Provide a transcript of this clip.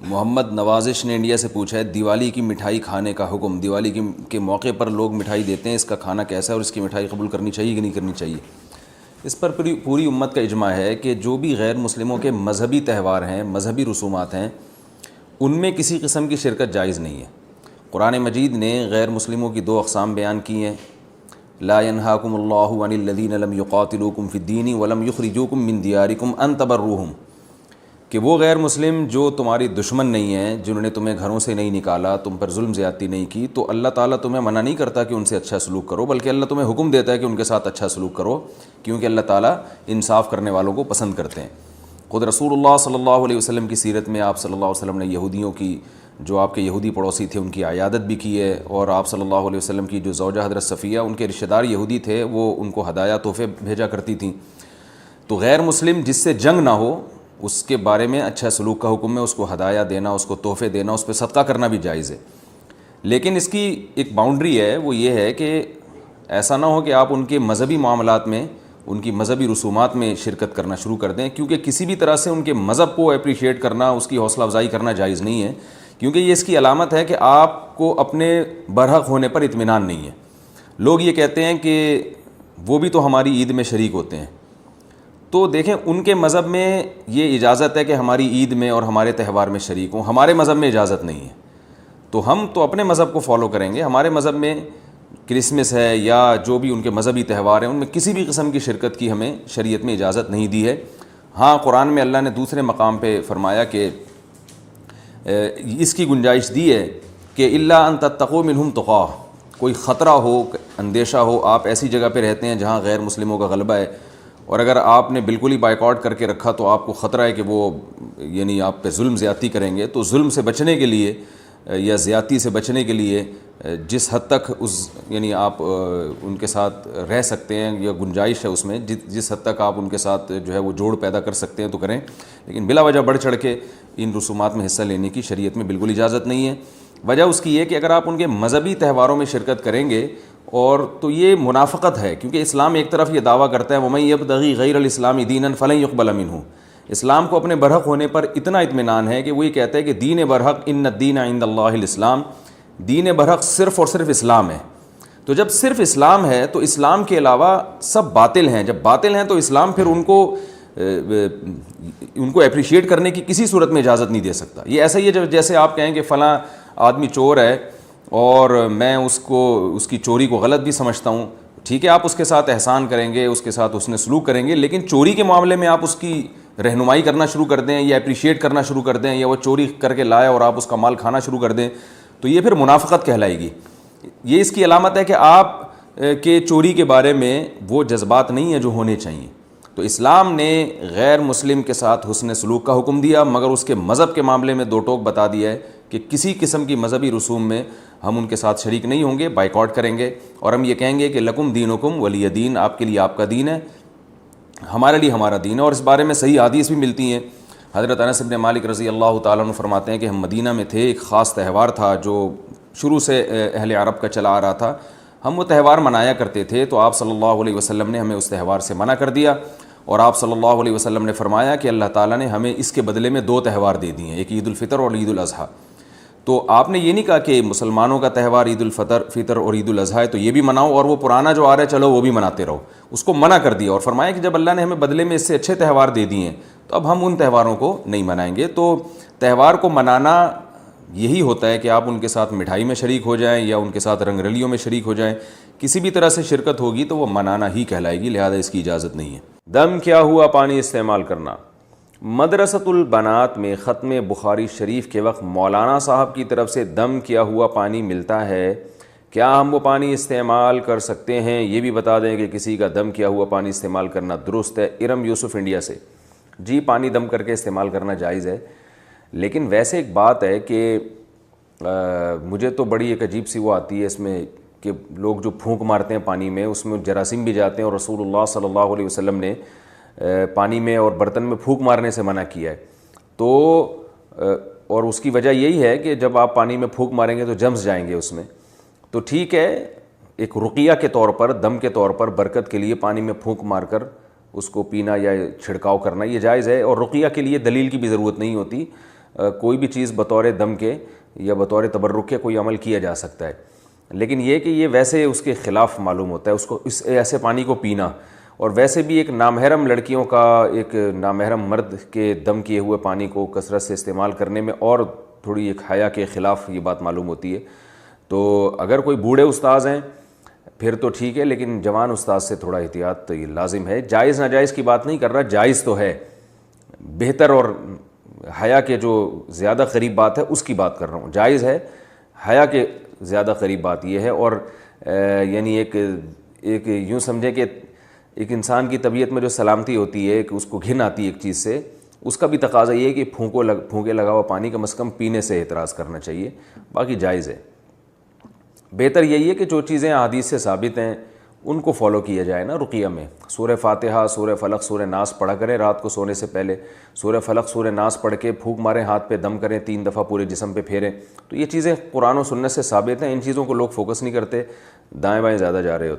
محمد نوازش نے انڈیا سے پوچھا ہے دیوالی کی مٹھائی کھانے کا حکم، دیوالی کے موقع پر لوگ مٹھائی دیتے ہیں، اس کا کھانا کیسا ہے اور اس کی مٹھائی قبول کرنی چاہیے کہ نہیں کرنی چاہیے؟ اس پر پوری امت کا اجماع ہے کہ جو بھی غیر مسلموں کے مذہبی تہوار ہیں، مذہبی رسومات ہیں، ان میں کسی قسم کی شرکت جائز نہیں ہے۔ قرآن مجید نے غیر مسلموں کی دو اقسام بیان کی ہیں، لا ينهاكم الله عن الذين لم يقاتلوكم في الدين ولم يخرجوكم من دياركم ان تبروهم، کہ وہ غیر مسلم جو تمہاری دشمن نہیں ہیں، جنہوں نے تمہیں گھروں سے نہیں نکالا، تم پر ظلم زیادتی نہیں کی، تو اللہ تعالیٰ تمہیں منع نہیں کرتا کہ ان سے اچھا سلوک کرو، بلکہ اللہ تمہیں حکم دیتا ہے کہ ان کے ساتھ اچھا سلوک کرو، کیونکہ اللہ تعالیٰ انصاف کرنے والوں کو پسند کرتے ہیں۔ خود رسول اللہ صلی اللہ علیہ وسلم کی سیرت میں آپ صلی اللہ علیہ وسلم نے یہودیوں کی، جو آپ کے یہودی پڑوسی تھے، ان کی عیادت بھی کی ہے، اور آپ صلی اللہ علیہ وسلم کی جو زوجہ حضرت صفیہ، ان کے رشتہ دار یہودی تھے، وہ ان کو ہدایہ تحفے بھیجا کرتی تھیں۔ تو غیر مسلم جس سے جنگ نہ ہو اس کے بارے میں اچھا سلوک کا حکم ہے، اس کو ہدایہ دینا، اس کو تحفے دینا، اس پہ صدقہ کرنا بھی جائز ہے، لیکن اس کی ایک باؤنڈری ہے، وہ یہ ہے کہ ایسا نہ ہو کہ آپ ان کے مذہبی معاملات میں، ان کی مذہبی رسومات میں شرکت کرنا شروع کر دیں، کیونکہ کسی بھی طرح سے ان کے مذہب کو اپریشیٹ کرنا، اس کی حوصلہ افزائی کرنا جائز نہیں ہے، کیونکہ یہ اس کی علامت ہے کہ آپ کو اپنے برحق ہونے پر اطمینان نہیں ہے۔ لوگ یہ کہتے ہیں کہ وہ بھی تو ہماری عید میں شریک ہوتے ہیں، تو دیکھیں ان کے مذہب میں یہ اجازت ہے کہ ہماری عید میں اور ہمارے تہوار میں شریک ہوں، ہمارے مذہب میں اجازت نہیں ہے، تو ہم تو اپنے مذہب کو فالو کریں گے۔ ہمارے مذہب میں کرسمس ہے یا جو بھی ان کے مذہبی تہوار ہیں، ان میں کسی بھی قسم کی شرکت کی ہمیں شریعت میں اجازت نہیں دی ہے۔ ہاں، قرآن میں اللہ نے دوسرے مقام پہ فرمایا کہ اس کی گنجائش دی ہے کہ الا ان تتقوا منہم تقاہ، کوئی خطرہ ہو، اندیشہ ہو، آپ ایسی جگہ پہ رہتے ہیں جہاں غیر مسلموں کا غلبہ ہے، اور اگر آپ نے بالکل ہی بائیکاٹ کر کے رکھا تو آپ کو خطرہ ہے کہ وہ یعنی آپ پہ ظلم زیادتی کریں گے، تو ظلم سے بچنے کے لیے یا زیادتی سے بچنے کے لیے جس حد تک یعنی آپ ان کے ساتھ رہ سکتے ہیں یا گنجائش ہے اس میں، جس حد تک آپ ان کے ساتھ جو ہے وہ جوڑ پیدا کر سکتے ہیں تو کریں، لیکن بلا وجہ بڑھ چڑھ کے ان رسومات میں حصہ لینے کی شریعت میں بالکل اجازت نہیں ہے۔ وجہ اس کی یہ کہ اگر آپ ان کے مذہبی تہواروں میں شرکت کریں گے اور تو یہ منافقت ہے، کیونکہ اسلام ایک طرف یہ دعویٰ کرتا ہے وَمَن يَبْتَغِي غَيْرَ الْإِسْلَامِ دِينًا فَلَن يُقْبَلَ مِنْهُ، اسلام کو اپنے برحق ہونے پر اتنا اطمینان ہے کہ وہ یہ کہتا ہے کہ دین برحق ان الدین عند اللہ الاسلام، دین برحق صرف اور صرف اسلام ہے۔ تو جب صرف اسلام ہے تو اسلام کے علاوہ سب باطل ہیں، جب باطل ہیں تو اسلام پھر ان کو اپریشیٹ کرنے کی کسی صورت میں اجازت نہیں دے سکتا۔ یہ ایسا ہی ہے جیسے آپ کہیں کہ فلاں آدمی چور ہے اور میں اس کی چوری کو غلط بھی سمجھتا ہوں، ٹھیک ہے، آپ اس کے ساتھ احسان کریں گے، اس کے ساتھ اس نے سلوک کریں گے، لیکن چوری کے معاملے میں آپ اس کی رہنمائی کرنا شروع کر دیں یا اپریشیٹ کرنا شروع کر دیں، یا وہ چوری کر کے لائے اور آپ اس کا مال کھانا شروع کر دیں، تو یہ پھر منافقت کہلائے گی۔ یہ اس کی علامت ہے کہ آپ کے چوری کے بارے میں وہ جذبات نہیں ہیں جو ہونے چاہیے۔ تو اسلام نے غیر مسلم کے ساتھ حسن سلوک کا حکم دیا، مگر اس کے مذہب کے معاملے میں دو ٹوک بتا دیا ہے کہ کسی قسم کی مذہبی رسوم میں ہم ان کے ساتھ شریک نہیں ہوں گے، بائیکاٹ کریں گے، اور ہم یہ کہیں گے کہ لکم دینکم ولی دین، آپ کے لیے آپ کا دین ہے، ہمارے لیے ہمارا دین ہے۔ اور اس بارے میں صحیح حدیث بھی ملتی ہیں۔ حضرت انس بن مالک رضی اللہ تعالیٰ عنہ فرماتے ہیں کہ ہم مدینہ میں تھے، ایک خاص تہوار تھا جو شروع سے اہل عرب کا چلا آ رہا تھا، ہم وہ تہوار منایا کرتے تھے، تو آپ صلی اللہ علیہ وسلم نے ہمیں اس تہوار سے منع کر دیا، اور آپ صلی اللہ علیہ وسلم نے فرمایا کہ اللہ تعالیٰ نے ہمیں اس کے بدلے میں دو تہوار دے دیے ہیں، ایک عید الفطر اور عید الاضحیٰ۔ تو آپ نے یہ نہیں کہا کہ مسلمانوں کا تہوار عید الفطر اور عید الاضحیٰ ہے تو یہ بھی مناؤ، اور وہ پرانا جو آ رہا ہے چلو وہ بھی مناتے رہو، اس کو منع کر دیا، اور فرمایا کہ جب اللہ نے ہمیں بدلے میں اس سے اچھے تہوار دے دیے ہیں تو اب ہم ان تہواروں کو نہیں منائیں گے۔ تو تہوار کو منانا یہی ہوتا ہے کہ آپ ان کے ساتھ مٹھائی میں شریک ہو جائیں یا ان کے ساتھ رنگ رلیوں میں شریک ہو جائیں، کسی بھی طرح سے شرکت ہوگی تو وہ منانا ہی کہلائے گی، لہذا اس کی اجازت نہیں ہے۔ دم کیا ہوا پانی استعمال کرنا۔ مدرسۃ البنات میں ختم بخاری شریف کے وقت مولانا صاحب کی طرف سے دم کیا ہوا پانی ملتا ہے، کیا ہم وہ پانی استعمال کر سکتے ہیں؟ یہ بھی بتا دیں کہ کسی کا دم کیا ہوا پانی استعمال کرنا درست ہے؟ ارم یوسف انڈیا سے۔ جی، پانی دم کر کے استعمال کرنا جائز ہے، لیکن ویسے ایک بات ہے کہ مجھے تو بڑی ایک عجیب سی وہ آتی ہے اس میں کہ لوگ جو پھونک مارتے ہیں پانی میں، اس میں جراثیم بھی جاتے ہیں، اور رسول اللہ صلی اللہ علیہ وسلم نے پانی میں اور برتن میں پھونک مارنے سے منع کیا ہے، تو اور اس کی وجہ یہی ہے کہ جب آپ پانی میں پھونک ماریں گے تو جمس جائیں گے اس میں، تو ٹھیک ہے، ایک رقیہ کے طور پر، دم کے طور پر، برکت کے لیے پانی میں پھونک مار کر اس کو پینا یا چھڑکاؤ کرنا یہ جائز ہے، اور رقیہ کے لیے دلیل کی بھی ضرورت نہیں ہوتی، کوئی بھی چیز بطور دم کے یا بطور تبرک کے کوئی عمل کیا جا سکتا ہے، لیکن یہ کہ یہ ویسے اس کے خلاف معلوم ہوتا ہے اس کو اس ایسے پانی کو پینا، اور ویسے بھی ایک نامحرم لڑکیوں کا ایک نامحرم مرد کے دم کیے ہوئے پانی کو کثرت سے استعمال کرنے میں اور تھوڑی ایک حیا کے خلاف یہ بات معلوم ہوتی ہے۔ تو اگر کوئی بوڑھے استاذ ہیں پھر تو ٹھیک ہے، لیکن جوان استاذ سے تھوڑا احتیاط تو یہ لازم ہے۔ جائز ناجائز کی بات نہیں کر رہا، جائز تو ہے، بہتر اور حیا کے جو زیادہ قریب بات ہے اس کی بات کر رہا ہوں، جائز ہے، حیا کے زیادہ قریب بات یہ ہے۔ اور یعنی ایک یوں سمجھے کہ ایک انسان کی طبیعت میں جو سلامتی ہوتی ہے کہ اس کو گھن آتی ہے ایک چیز سے، اس کا بھی تقاضا یہ ہے کہ پھونکے لگا ہوا پانی کم از کم پینے سے اعتراض کرنا چاہیے، باقی جائز ہے۔ بہتر یہی ہے کہ جو چیزیں احادیث سے ثابت ہیں ان کو فالو کیا جائے نا۔ رقیہ میں سورہ فاتحہ، سورہ فلق، سورہ ناس پڑھا کریں رات کو سونے سے پہلے، سورہ فلق سورہ ناس پڑھ کے پھونک ماریں، ہاتھ پہ دم کریں، 3 دفعہ پورے جسم پہ پھیریں، تو یہ چیزیں قرآن و سنت سے ثابت ہیں۔ ان چیزوں کو لوگ فوکس نہیں کرتے، دائیں بائیں زیادہ جا رہے ہوتے ہیں۔